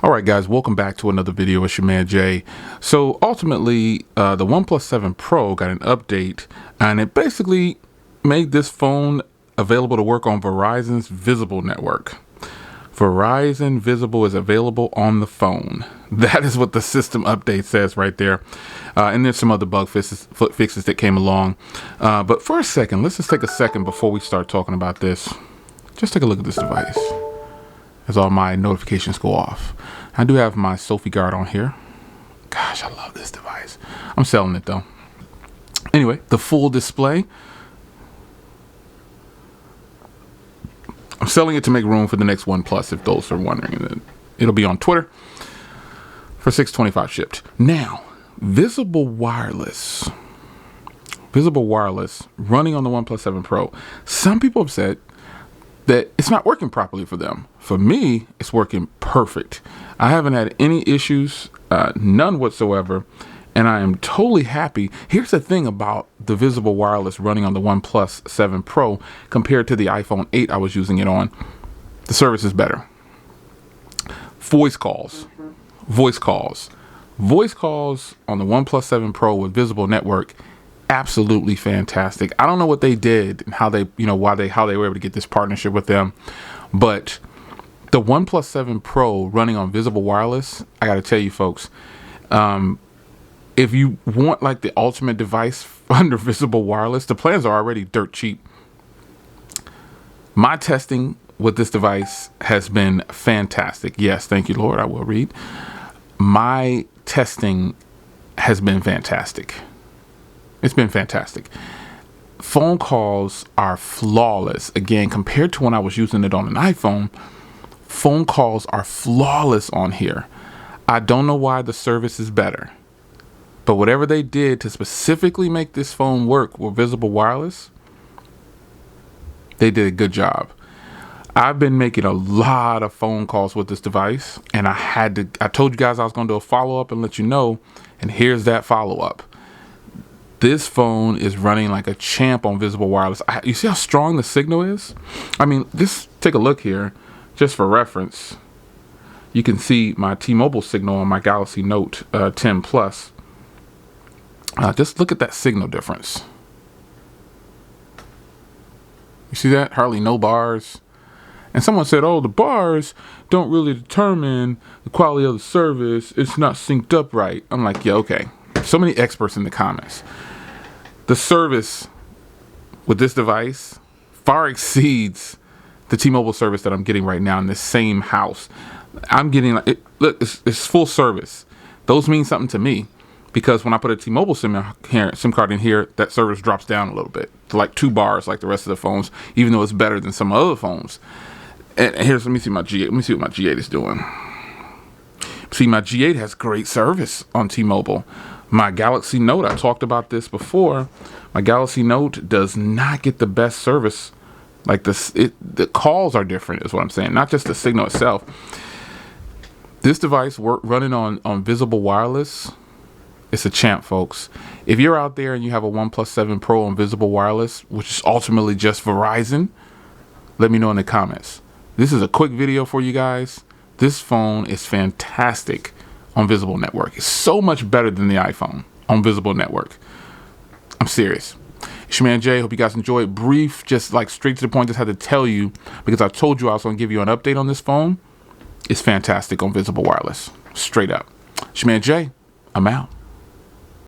All right, guys, welcome back to another video. It's your man Jay. So ultimately, the OnePlus 7 Pro got an update, and it basically made this phone available to work on Verizon's Visible network. Verizon Visible is available on the phone. That is what the system update says right there. And there's some other bug fixes that came along. But for a second, let's just take a second before we start talking about this. Just take a look at this device as all my notifications go off. I do have my Sophie guard on here. Gosh, I love this device. I'm selling it though. Anyway, the full display. I'm selling it to make room for the next OnePlus, if those are wondering. It'll be on Twitter for $625 shipped. Now, Visible Wireless running on the OnePlus 7 Pro. Some people have said that it's not working properly for them. For me, it's working perfect. I haven't had any issues, none whatsoever, and I am totally happy. Here's the thing about the Visible Wireless running on the OnePlus 7 Pro compared to the iPhone 8 I was using it on. The service is better. Voice calls on the OnePlus 7 Pro with Visible Network, absolutely fantastic. I don't know what they did and how they, how they were able to get this partnership with them, but the OnePlus 7 Pro running on Visible Wireless, I got to tell you folks, if you want like the ultimate device under Visible Wireless, the plans are already dirt cheap. My testing with this device has been fantastic. Yes, thank you, Lord. I will read. My testing has been fantastic. It's been fantastic. Phone calls are flawless. Again, compared to when I was using it on an iPhone, phone calls are flawless on here. I don't know why the service is better, but whatever they did to specifically make this phone work with Visible Wireless, they did a good job. I've been making a lot of phone calls with this device, and I told you guys I was going to do a follow-up and let you know, and here's that follow-up. This phone is running like a champ on Visible Wireless. You see how strong the signal is? I mean, just take a look here, just for reference. You can see my T-Mobile signal on my Galaxy Note 10 Plus. Just look at that signal difference. You see that? Hardly no bars. And someone said, oh, the bars don't really determine the quality of the service. It's not synced up right. I'm like, yeah, okay. So many experts in the comments. The service with this device far exceeds the T-Mobile service that I'm getting right now in this same house. I'm getting, look, it's full service. Those mean something to me because when I put a T-Mobile SIM card in here, that service drops down a little bit to like 2 bars like the rest of the phones, even though it's better than some other phones. And here's, let me see my G8. Let me see what my G8 is doing. See, my G8 has great service on T-Mobile. My Galaxy Note, I talked about this before. My Galaxy Note does not get the best service. Like the calls are different, is what I'm saying. Not just the signal itself. This device running on Visible Wireless, it's a champ, folks. If you're out there and you have a OnePlus 7 Pro on Visible Wireless, which is ultimately just Verizon, let me know in the comments. This is a quick video for you guys. This phone is fantastic on Visible Network. It's so much better than the iPhone on Visible Network. I'm serious. It's your man Jay. Hope you guys enjoyed. Brief, just like straight to the point. Just had to tell you because I told you I was going to give you an update on this phone. It's fantastic on Visible Wireless. Straight up. It's your man Jay. I'm out.